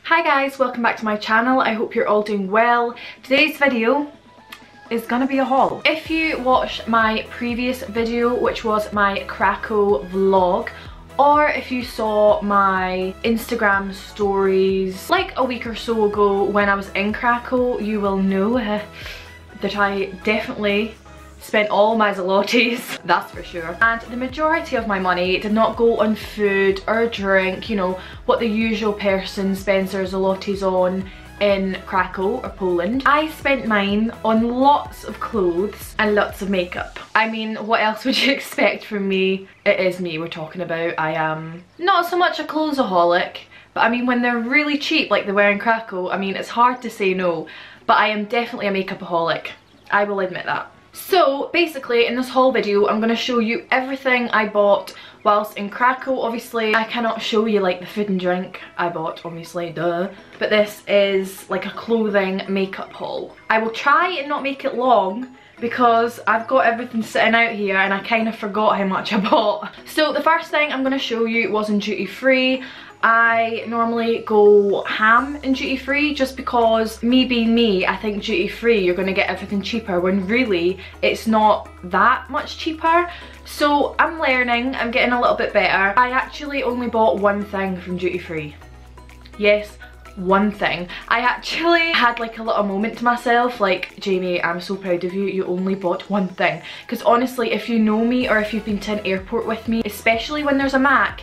Hi guys, welcome back to my channel. I hope you're all doing well. Today's video is gonna be a haul. If you watched my previous video, which was my Kraków vlog, or if you saw my Instagram stories like a week or so ago when I was in Kraków, you will know that I definitely spent all my zlotys, that's for sure. And the majority of my money did not go on food or drink, you know, what the usual person spends their zlotys on in Kraków or Poland. I spent mine on lots of clothes and lots of makeup. I mean, what else would you expect from me? It is me we're talking about. I am not so much a clothesaholic, but I mean when they're really cheap like they were in Kraków, I mean it's hard to say no, but I am definitely a makeupaholic. I will admit that. So basically in this haul video I'm going to show you everything I bought whilst in Kraków. Obviously I cannot show you like the food and drink I bought, obviously, duh. But this is like a clothing makeup haul. I will try and not make it long because I've got everything sitting out here and I kind of forgot how much I bought. So the first thing I'm going to show you was in duty free. I normally go ham in duty free just because, me being me, I think duty free you're going to get everything cheaper when really it's not that much cheaper. So I'm learning, I'm getting a little bit better. I actually only bought one thing from duty free. Yes, one thing. I actually had like a little moment to myself like, Jamie, I'm so proud of you, you only bought one thing. Because honestly, if you know me or if you've been to an airport with me, especially when there's a Mac,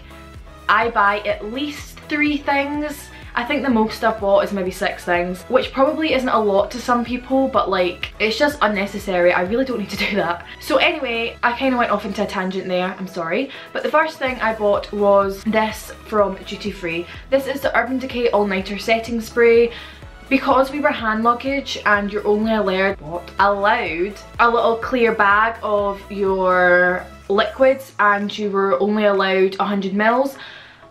I buy at least 3 things. I think the most I've bought is maybe 6 things, which probably isn't a lot to some people, but like, it's just unnecessary. I really don't need to do that. So anyway, I kind of went off into a tangent there, I'm sorry. But the first thing I bought was this from duty free. This is the Urban Decay All Nighter Setting Spray. Because we were hand luggage and you're only allowed a little clear bag of your liquids and you were only allowed 100 mils.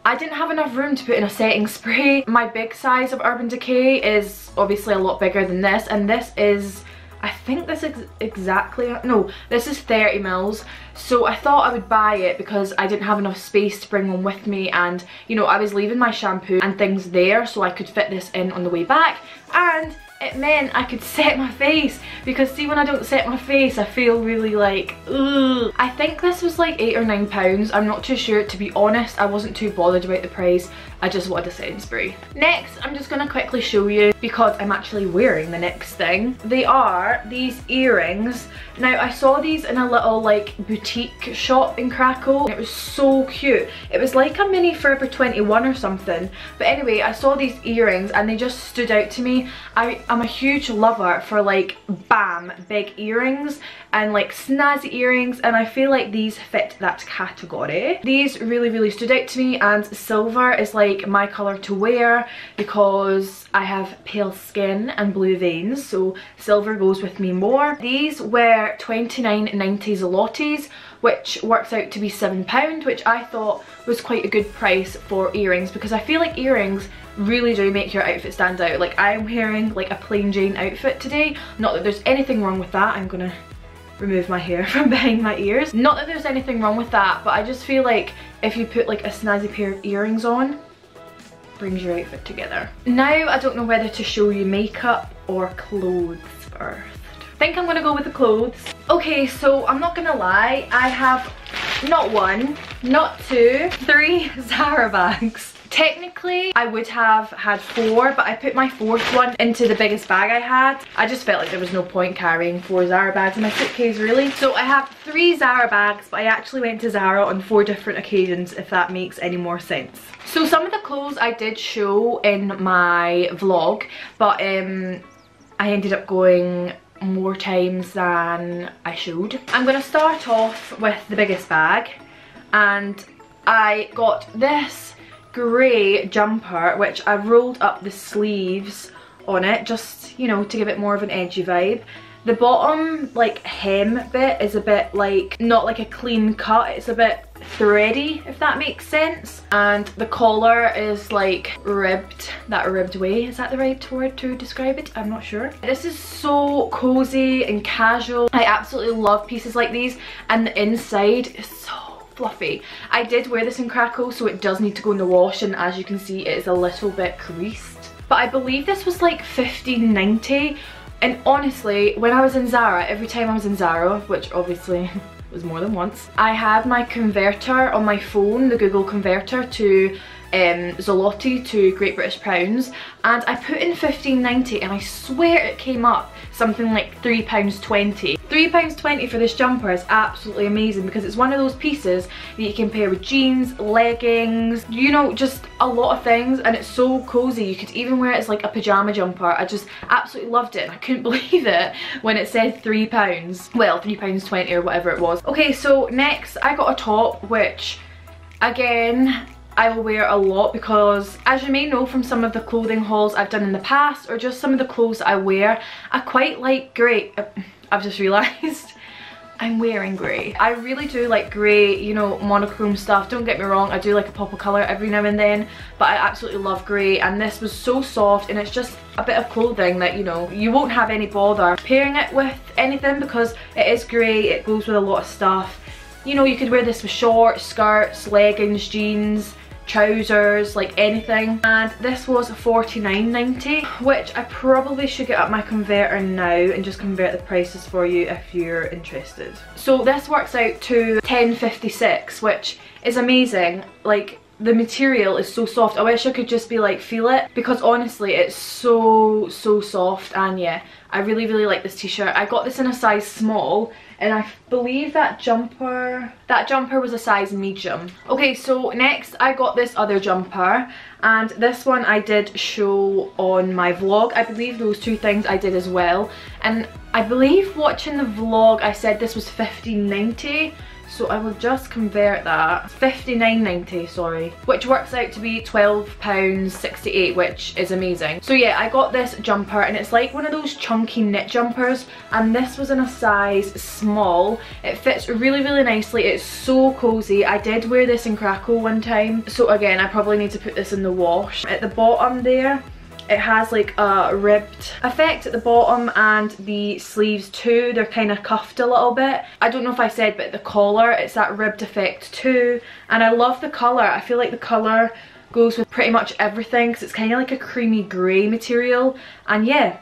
I didn't have enough room to put in a setting spray. My big size of Urban Decay is obviously a lot bigger than this, and this is, I think this is exactly, no, this is 30 mils. So I thought I would buy it because I didn't have enough space to bring one with me, and you know, I was leaving my shampoo and things there so I could fit this in on the way back, and it meant I could set my face, because see, when I don't set my face I feel really like, ugh. I think this was like £8 or £9, I'm not too sure, to be honest. I wasn't too bothered about the price, I just wanted a setting spray. Next, I'm just gonna quickly show you, because I'm actually wearing the next thing. They are these earrings. Now I saw these in a little like boutique shop in Kraków. It was so cute. It was like a mini Forever 21 or something. But anyway, I saw these earrings and they just stood out to me. I'm a huge lover for like bam, big earrings and like snazzy earrings, and I feel like these fit that category. These really stood out to me, and silver is like my colour to wear because I have pale skin and blue veins, so silver goes with me more. These were 29.90 zlotys, which works out to be £7, which I thought was quite a good price for earrings, because I feel like earrings really do make your outfit stand out. Like, I'm wearing like a plain Jane outfit today. Not that there's anything wrong with that. I'm gonna remove my hair from behind my ears. Not that there's anything wrong with that, but I just feel like if you put like a snazzy pair of earrings on, brings your outfit together. Now I don't know whether to show you makeup or clothes first. I think I'm gonna go with the clothes. Okay, so I'm not gonna lie, I have not 1, not 2, 3 ZARA bags. Technically, I would have had 4, but I put my 4th one into the biggest bag I had. I just felt like there was no point carrying 4 ZARA bags in my suitcase, really. So I have 3 ZARA bags, but I actually went to ZARA on 4 different occasions, if that makes any more sense. So some of the clothes I did show in my vlog, but I ended up going more times than I should. I'm gonna start off with the biggest bag, and I got this grey jumper which I rolled up the sleeves on it, just, you know, to give it more of an edgy vibe. The bottom like hem bit is a bit like, not like a clean cut, it's a bit thready, if that makes sense, and the collar is like ribbed, that ribbed way, is that the right word to describe it? I'm not sure. This is so cozy and casual. I absolutely love pieces like these, and the inside is so fluffy. I did wear this in Kraków, so it does need to go in the wash, and as you can see it is a little bit creased. But I believe this was like $15.90, and honestly when I was in ZARA, every time I was in ZARA, which obviously was more than once, I had my converter on my phone, the Google converter to zloty to Great British pounds, and I put in $15.90 and I swear it came up something like £3.20. £3.20 for this jumper is absolutely amazing because it's one of those pieces that you can pair with jeans, leggings, you know, just a lot of things, and it's so cozy. You could even wear it as like a pyjama jumper. I just absolutely loved it and I couldn't believe it when it said £3. Well, £3.20 or whatever it was. Okay, so next I got a top which again I will wear a lot because, as you may know from some of the clothing hauls I've done in the past or just some of the clothes that I wear, I quite like grey. I've just realised I'm wearing grey. I really do like grey, you know, monochrome stuff. Don't get me wrong, I do like a pop of colour every now and then, but I absolutely love grey, and this was so soft and it's just a bit of clothing that, you know, you won't have any bother pairing it with anything because it is grey, it goes with a lot of stuff. You know, you could wear this with shorts, skirts, leggings, jeans, trousers, like anything. And this was $49.90, which I probably should get up my converter now and just convert the prices for you if you're interested. So this works out to $10.56, which is amazing. Like, the material is so soft. I wish I could just be like, feel it, because honestly it's so soft. And yeah, I really like this t-shirt. I got this in a size small, and I believe that jumper was a size medium. Okay, so next I got this other jumper, and this one I did show on my vlog. I believe those two things I did as well, and I believe watching the vlog I said this was $15.90. So I will just convert that, $59.90, sorry, which works out to be £12.68, which is amazing. So yeah, I got this jumper and it's like one of those chunky knit jumpers, and this was in a size small. It fits really nicely, it's so cozy. I did wear this in Kraków one time, so again I probably need to put this in the wash. At the bottom there, it has like a ribbed effect at the bottom, and the sleeves too, they're kind of cuffed a little bit. I don't know if I said, but the collar, it's that ribbed effect too, and I love the colour. I feel like the colour goes with pretty much everything because it's kind of like a creamy grey material, and yeah,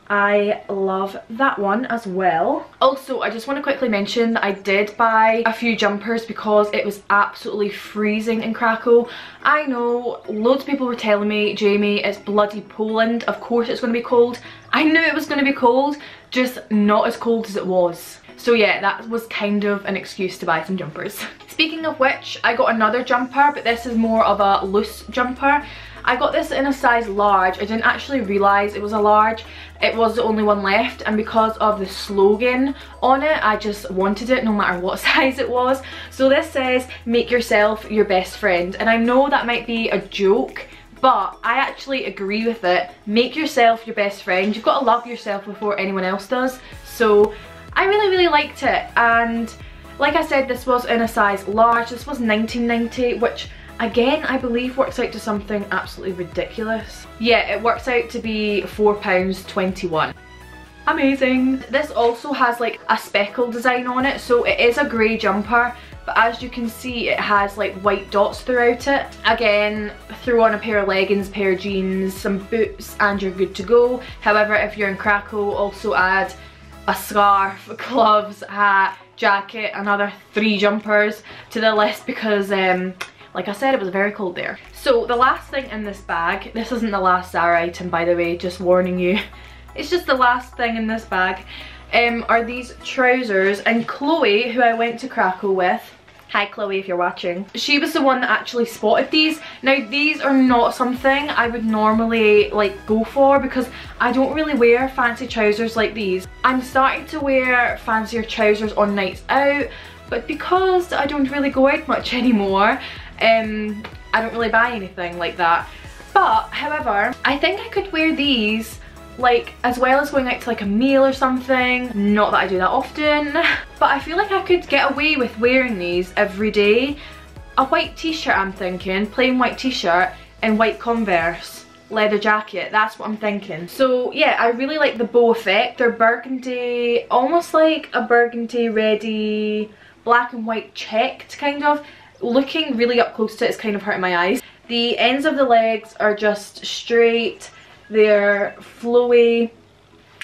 I love that one as well. Also, I just want to quickly mention that I did buy a few jumpers because it was absolutely freezing in Kraków. I know loads of people were telling me, Jamie, it's bloody Poland, of course it's going to be cold. I knew it was going to be cold, just not as cold as it was. So yeah, that was kind of an excuse to buy some jumpers. Speaking of which, I got another jumper, but this is more of a loose jumper. I got this in a size large. I didn't actually realise it was a large. It was the only one left, and because of the slogan on it, I just wanted it no matter what size it was. So this says, make yourself your best friend. And I know that might be a joke, but I actually agree with it. Make yourself your best friend. You've got to love yourself before anyone else does. So I really liked it. And like I said, this was in a size large. This was $19.90, which again, I believe works out to something absolutely ridiculous. Yeah, it works out to be £4.21. Amazing. This also has like a speckle design on it, so it is a grey jumper, but as you can see it has like white dots throughout it. Again, throw on a pair of leggings, pair of jeans, some boots, and you're good to go. However, if you're in Kraków, also add a scarf, gloves, hat, jacket, another 3 jumpers to the list because like I said, it was very cold there. So the last thing in this bag, this isn't the last ZARA item by the way, just warning you. It's just the last thing in this bag, are these trousers. And Chloe, who I went to Kraków with, hi Chloe if you're watching, she was the one that actually spotted these. Now these are not something I would normally like go for because I don't really wear fancy trousers like these. I'm starting to wear fancier trousers on nights out, but because I don't really go out much anymore, I don't really buy anything like that. But however, I think I could wear these like as well as going out to like a meal or something. Not that I do that often, but I feel like I could get away with wearing these every day. A white t-shirt, I'm thinking, plain white t-shirt and white Converse, leather jacket, that's what I'm thinking. So yeah, I really like the bow effect. They're burgundy, almost like a burgundy reddy black and white checked kind of. Looking really up close to it is kind of hurting my eyes. The ends of the legs are just straight, they're flowy,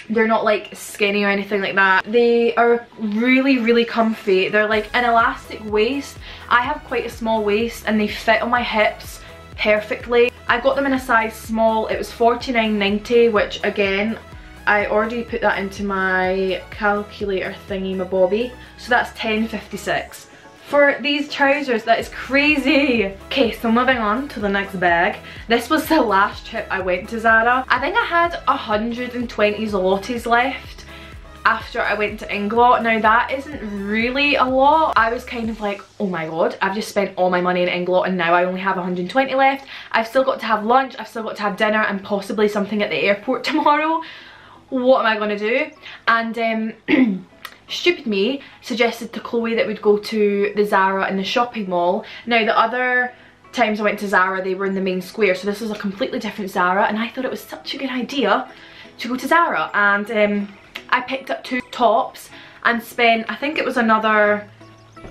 they're not like skinny or anything like that. They are really, really comfy. They're like an elastic waist. I have quite a small waist and they fit on my hips perfectly. I got them in a size small. It was $49.90, which again, I already put that into my calculator thingy, my bobby. So that's $10.56. For these trousers, that is crazy. Okay, so moving on to the next bag. This was the last trip I went to Zara. I think I had 120 zlotys left after I went to INGLOT. Now that isn't really a lot. I was kind of like, oh my god, I've just spent all my money in INGLOT and now I only have 120 left. I've still got to have lunch, I've still got to have dinner and possibly something at the airport tomorrow. What am I gonna do? And stupid me suggested to Chloe that we'd go to the Zara in the shopping mall. Now the other times I went to Zara they were in the main square, so this was a completely different Zara, and I thought it was such a good idea to go to Zara. And I picked up 2 tops and spent, I think it was another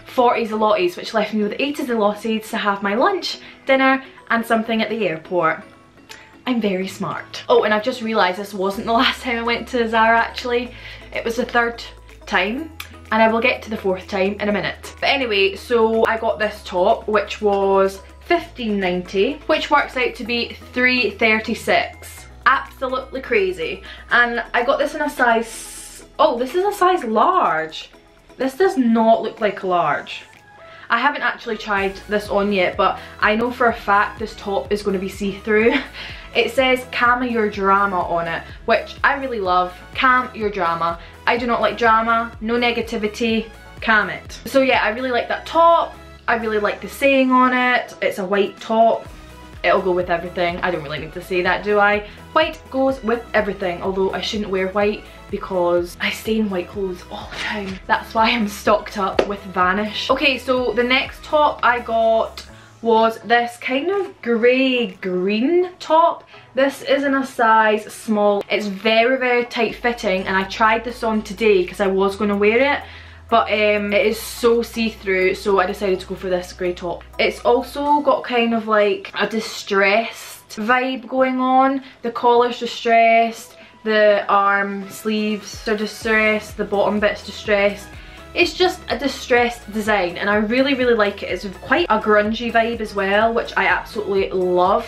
40 zlotys, which left me with 80 zlotys to have my lunch, dinner and something at the airport. I'm very smart. Oh, and I've just realised this wasn't the last time I went to Zara actually. It was the 3rd time, and I will get to the 4th time in a minute. But anyway, so I got this top which was $15.90, which works out to be $3.36. Absolutely crazy. And I got this in a size, oh, this is a size large. This does not look like a large. I haven't actually tried this on yet, but I know for a fact this top is going to be see-through. It says calm your drama on it, which I really love. Calm your drama. I do not like drama, no negativity, calm it. So yeah, I really like that top. I really like the saying on it. It's a white top. It'll go with everything. I don't really need to say that, do I? White goes with everything, although I shouldn't wear white because I stay in white clothes all the time. That's why I'm stocked up with Vanish. Okay, so the next top I got was this kind of grey green top. This is in a size small. It's very, very tight fitting, and I tried this on today because I was going to wear it, but it is so see-through, so I decided to go for this grey top. It's also got kind of like a distressed vibe going on. The collar's distressed, the arm sleeves are distressed, the bottom bit's distressed. It's just a distressed design, and I really, really like it. It's quite a grungy vibe as well, which I absolutely love.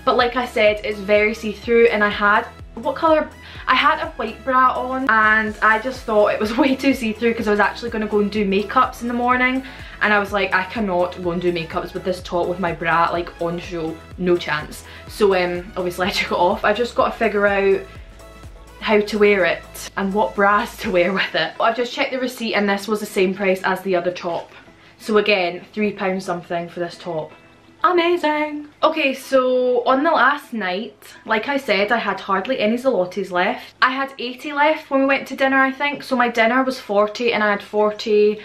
But like I said, it's very see-through, and I had, what colour? I had a white bra on, and I just thought it was way too see-through because I was actually going to go and do makeups in the morning, and I was like, I cannot go and do makeups with this top with my bra like on show, no chance. So obviously I took it off. I just got to figure out how to wear it and what bras to wear with it. I've just checked the receipt and this was the same price as the other top. So again, £3 something for this top. Amazing! Okay, so on the last night, like I said, I had hardly any zlotys left. I had 80 left when we went to dinner, I think. So my dinner was 40 and I had 40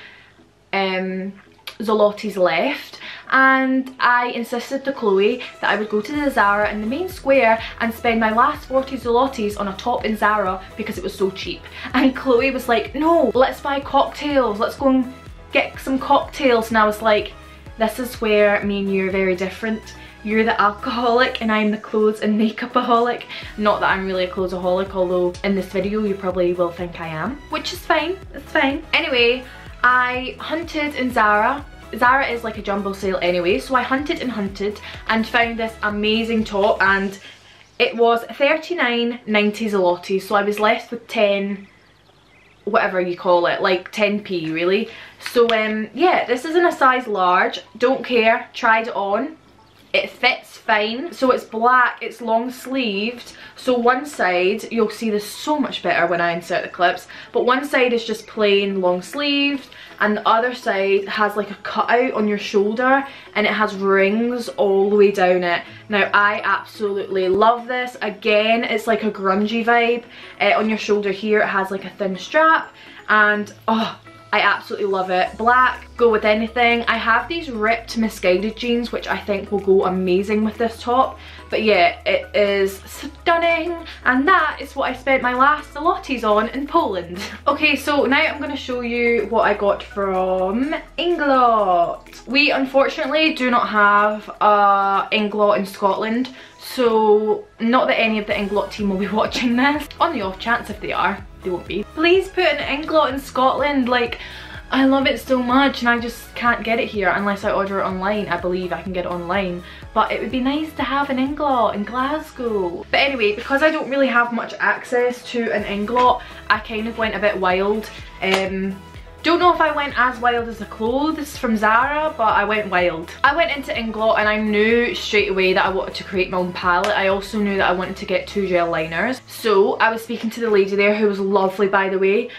zlotys left. And I insisted to Chloe that I would go to the Zara in the main square and spend my last 40 zlotys on a top in Zara because it was so cheap. And Chloe was like, no, let's buy cocktails, let's go and get some cocktails. And I was like, this is where me and you are very different. You're the alcoholic and I'm the clothes and makeup-aholic. Not that I'm really a clothes-aholic, although in this video you probably will think I am, which is fine, it's fine. Anyway, I hunted in Zara. Zara is like a jumbo sale anyway, so I hunted and found this amazing top, and it was 39.90 zlotys, so I was left with 10, whatever you call it, like 10p really. So yeah, this is in a size large, don't care, tried it on. It fits fine. So it's black, it's long sleeved. So one side, you'll see this so much better when I insert the clips, but one side is just plain long sleeved and the other side has like a cutout on your shoulder and it has rings all the way down it. Now I absolutely love this. Again, it's like a grungy vibe. On your shoulder here it has like a thin strap, and oh, I absolutely love it. Black, go with anything. I have these ripped misguided jeans which I think will go amazing with this top, but yeah, it is stunning, and that is what I spent my last zlotys on in Poland. Okay, so now I'm going to show you what I got from INGLOT. We unfortunately do not have INGLOT in Scotland, so not that any of the INGLOT team will be watching this. On the off chance if they are, they won't be. Please put an INGLOT in Scotland, like I love it so much and I just can't get it here unless I order it online. I believe I can get it online, but it would be nice to have an INGLOT in Glasgow. But anyway, because I don't really have much access to an INGLOT, I kind of went a bit wild. Don't know if I went as wild as the clothes from ZARA, but I went wild. I went into INGLOT and I knew straight away that I wanted to create my own palette. I also knew that I wanted to get 2 gel liners. So I was speaking to the lady there, who was lovely by the way.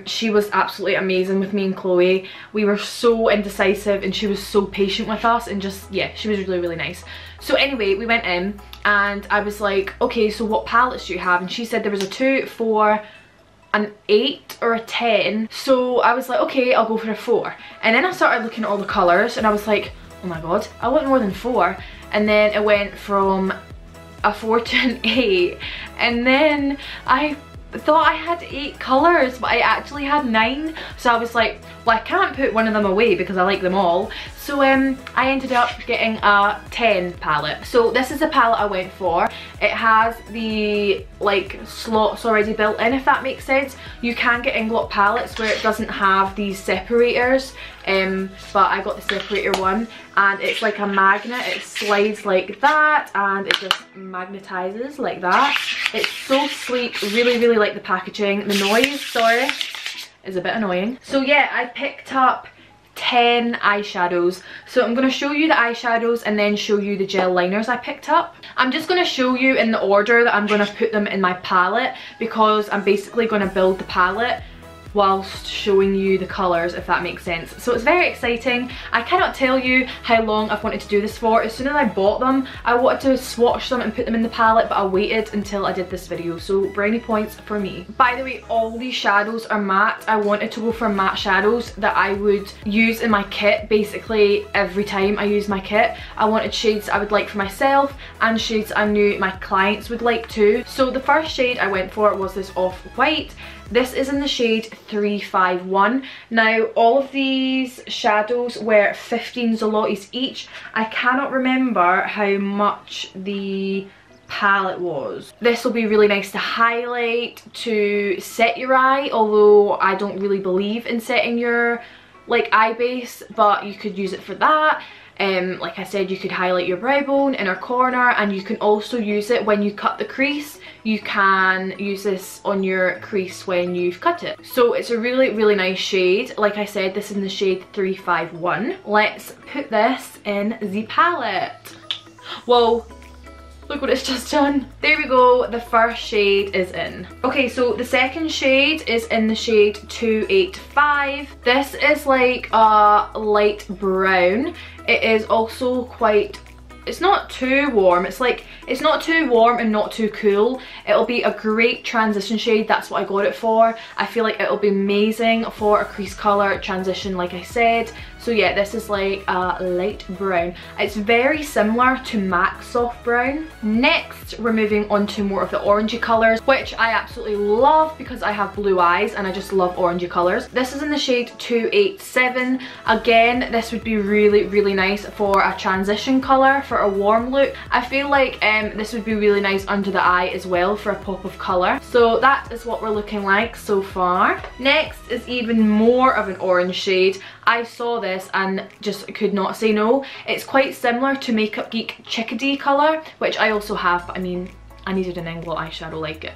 She was absolutely amazing with me and Chloe. We were so indecisive and she was so patient with us, and just, yeah, she was really nice. So anyway, we went in and I was like, okay, so what palettes do you have? And she said there was a 2, 4, an 8 or a 10. So I was like, okay, I'll go for a 4. And then I started looking at all the colours and I was like, oh my god, I want more than 4. And then it went from a 4 to an 8, and then I thought I had 8 colours, but I actually had 9. So I was like, well, I can't put one of them away because I like them all. So I ended up getting a 10 palette. So this is the palette I went for. It has the like slots already built in, if that makes sense. You can get INGLOT palettes where it doesn't have these separators, but I got the separator one, and it's like a magnet. It slides like that and it just magnetizes like that. It's so sleek, really like the packaging. The noise, sorry, is a bit annoying. So yeah, I picked up 10 eyeshadows. So I'm going to show you the eyeshadows and then show you the gel liners I picked up. I'm just going to show you in the order that I'm going to put them in my palette, because I'm basically going to build the palette whilst showing you the colours, if that makes sense. So it's very exciting. I cannot tell you how long I've wanted to do this for. As soon as I bought them, I wanted to swatch them and put them in the palette, but I waited until I did this video, so brownie points for me. By the way, all these shadows are matte. I wanted to go for matte shadows that I would use in my kit basically every time I use my kit. I wanted shades I would like for myself and shades I knew my clients would like too. So the first shade I went for was this off-white. This is in the shade 351. Now, all of these shadows were 15 zlotys each. I cannot remember how much the palette was. This will be really nice to highlight, to set your eye, although I don't really believe in setting your like eye base, but you could use it for that. Like I said, you could highlight your brow bone, inner corner, and you can also use it when you cut the crease. You can use this on your crease when you've cut it. So it's a really nice shade. Like I said, this is in the shade 351. Let's put this in the palette. Whoa, look what it's just done. There we go, the first shade is in. Okay, so the second shade is in the shade 285. This is like a light brown. It is also quite, it's not too warm. It's like, it's not too warm and not too cool. It'll be a great transition shade. That's what I got it for. I feel like it'll be amazing for a crease color transition, like I said. So yeah, this is like a light brown. It's very similar to MAC Soft Brown. Next, we're moving on to more of the orangey colors, which I absolutely love because I have blue eyes and I just love orangey colors. This is in the shade 287. Again, this would be really nice for a transition color, for a warm look. I feel like this would be really nice under the eye as well for a pop of color. So that is what we're looking like so far. Next is even more of an orange shade. I saw this and just could not say no. It's quite similar to Makeup Geek Chickadee colour, which I also have, but I mean, I needed an INGLOT eyeshadow like it.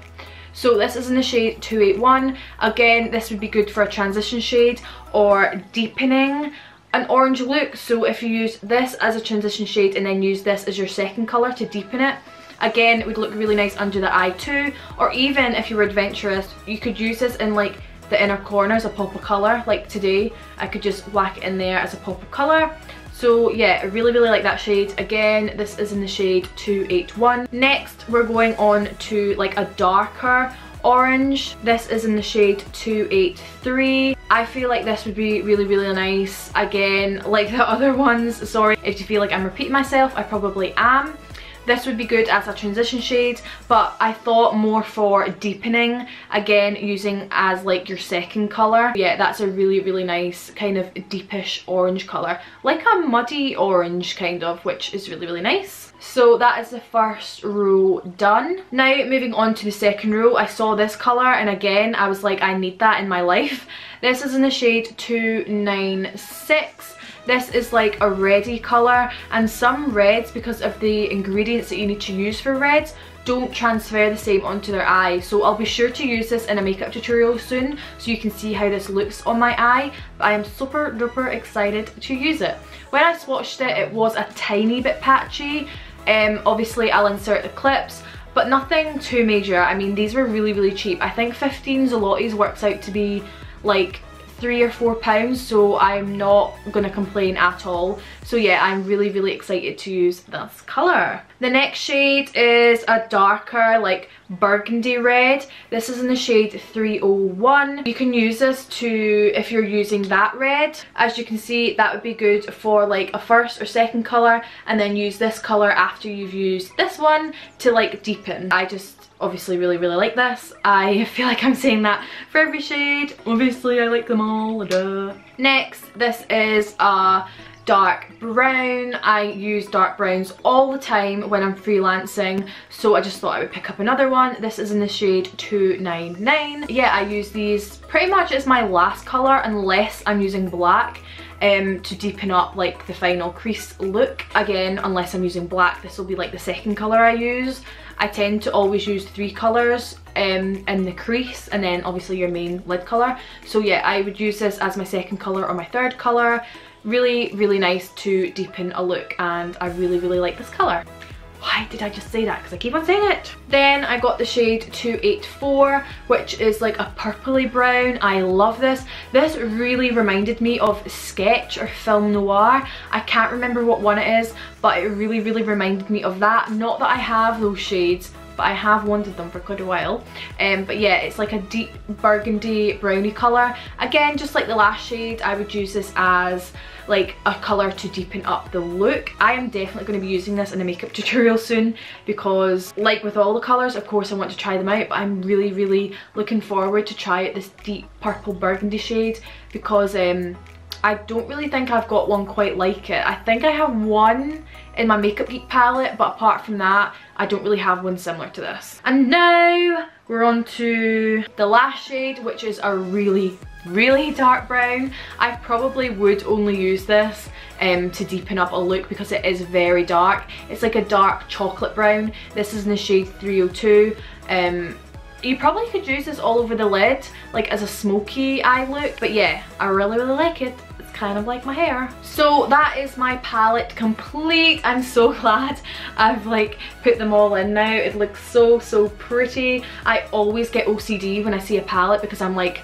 So this is in the shade 281. Again, this would be good for a transition shade or deepening an orange look. So if you use this as a transition shade and then use this as your second colour to deepen it, again, it would look really nice under the eye too. Or even if you were adventurous, you could use this in like the inner corner as a pop of colour. Like today, I could just whack it in there as a pop of colour. So yeah, I really like that shade. Again, this is in the shade 281. Next, we're going on to like a darker orange. This is in the shade 283. I feel like this would be really nice. Again, like the other ones, sorry if you feel like I'm repeating myself, I probably am. This would be good as a transition shade, but I thought more for deepening, again using as like your second colour. Yeah, that's a really, really nice kind of deepish orange colour, like a muddy orange kind of, which is really, really nice. So that is the first row done. Now moving on to the second row, I saw this colour and again I was like, I need that in my life. This is in the shade 296. This is like a reddy colour, and some reds, because of the ingredients that you need to use for reds, don't transfer the same onto their eye. So I'll be sure to use this in a makeup tutorial soon so you can see how this looks on my eye. But I am super duper excited to use it. When I swatched it, it was a tiny bit patchy. Obviously I'll insert the clips, but nothing too major. I mean, these were really, really cheap. I think 15 zlotys works out to be like £3 or £4, so I'm not gonna complain at all. So yeah, I'm really, really excited to use this colour. The next shade is a darker like burgundy red. This is in the shade 301. You can use this to, if you're using that red, as you can see, that would be good for like a first or second colour, and then use this colour after you've used this one to like deepen. I just obviously really, really like this. I feel like I'm saying that for every shade. Obviously I like them all, duh. Next, this is a dark brown. I use dark browns all the time when I'm freelancing, so I just thought I would pick up another one. This is in the shade 299. Yeah, I use these pretty much as my last colour unless I'm using black to deepen up like the final crease look. Again, unless I'm using black, this will be like the second colour I use. I tend to always use 3 colours in the crease, and then obviously your main lid colour. So yeah, I would use this as my second colour or my third colour. Really, really nice to deepen a look, and I really, really like this colour. Why did I just say that? Because I keep on saying it. Then I got the shade 284, which is like a purpley brown. I love this. This really reminded me of Sketch or Film Noir. I can't remember what one it is, but it really, really reminded me of that. Not that I have those shades, but I have wanted them for quite a while. But yeah, it's like a deep burgundy brownie colour. Again, just like the last shade, I would use this as like a colour to deepen up the look. I am definitely going to be using this in a makeup tutorial soon, because like with all the colours, of course I want to try them out, but I'm really, really looking forward to try out this deep purple burgundy shade, because I don't really think I've got one quite like it. I think I have one in my Makeup Geek palette, but apart from that, I don't really have one similar to this. And now we're on to the last shade, which is a really, really dark brown. I probably would only use this to deepen up a look because it is very dark. It's like a dark chocolate brown. This is in the shade 302. You probably could use this all over the lid, like as a smoky eye look, but yeah, I really, really like it. It's kind of like my hair. So that is my palette complete. I'm so glad I've like put them all in now. It looks so, so pretty. I always get OCD when I see a palette because I'm like,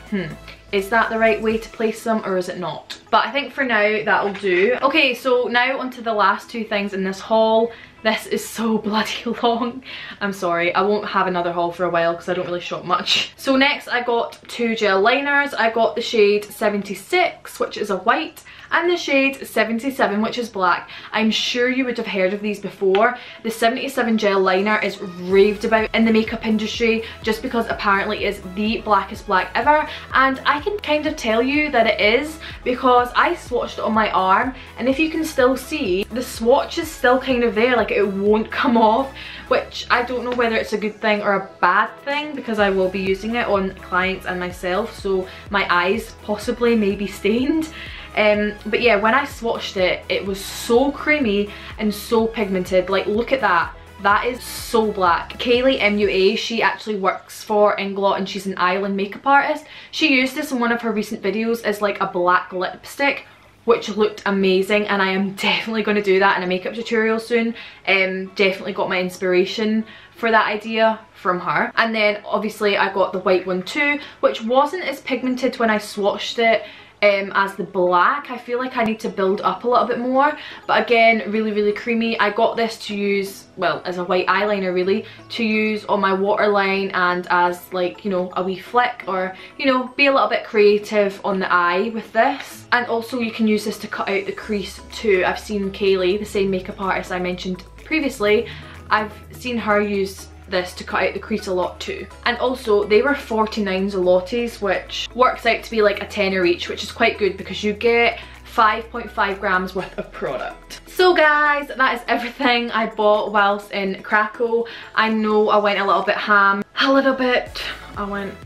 is that the right way to place them or is it not? But I think for now that'll do. Okay, so now onto the last 2 things in this haul. This is so bloody long. I'm sorry, I won't have another haul for a while because I don't really shop much. So next I got 2 gel liners. I got the shade 76, which is a white, and the shade 77, which is black. I'm sure you would have heard of these before. The 77 gel liner is raved about in the makeup industry just because apparently it's the blackest black ever, and I can kind of tell you that it is because I swatched it on my arm, and if you can still see, the swatch is still kind of there, like it won't come off, which I don't know whether it's a good thing or a bad thing because I will be using it on clients and myself, so my eyes possibly may be stained. But yeah, when I swatched it, it was so creamy and so pigmented. Like, look at that. That is so black. Kaylee MUA, she actually works for INGLOT and she's an island makeup artist. She used this in one of her recent videos as like a black lipstick, which looked amazing, and I am definitely going to do that in a makeup tutorial soon. Definitely got my inspiration for that idea from her. And then obviously I got the white one too, which wasn't as pigmented when I swatched it as the black. I feel like I need to build up a little bit more, but again, really, really creamy. I got this to use, well, as a white eyeliner really, to use on my waterline and as like, you know, a wee flick, or, you know, be a little bit creative on the eye with this. And also you can use this to cut out the crease too. I've seen Kaylee, the same makeup artist I mentioned previously, I've seen her use this to cut out the crease a lot too. And also they were 49 zlotys, which works out to be like a tenner each, which is quite good because you get 5.5 grams worth of product. So guys, that is everything I bought whilst in Kraków. I know I went a little bit ham, I went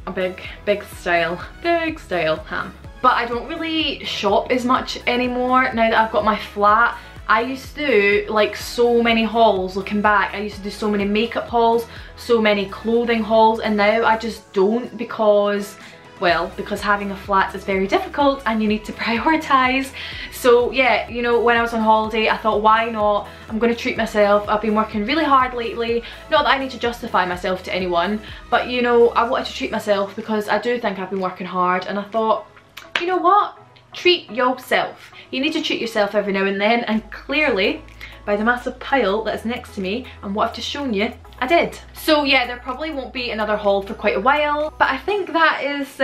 a big style ham. But I don't really shop as much anymore now that I've got my flat. I used to do like so many hauls. Looking back, I used to do so many makeup hauls, so many clothing hauls, and now I just don't because, well, because having a flat is very difficult and you need to prioritize. So yeah, you know, when I was on holiday, I thought, why not? I'm going to treat myself. I've been working really hard lately. Not that I need to justify myself to anyone, but you know, I wanted to treat myself because I do think I've been working hard, and I thought, you know what? Treat yourself. You need to treat yourself every now and then, and clearly, by the massive pile that is next to me and what I've just shown you, I did. So yeah, there probably won't be another haul for quite a while, but I think that is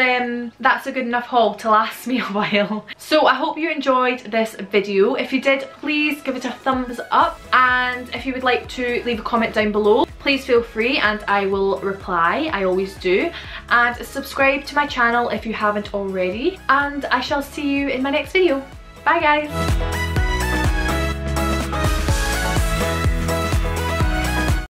that's a good enough haul to last me a while. So I hope you enjoyed this video. If you did, please give it a thumbs up, and if you would like to leave a comment down below, please feel free and I will reply. I always do. And subscribe to my channel if you haven't already, and I shall see you in my next video. Bye guys!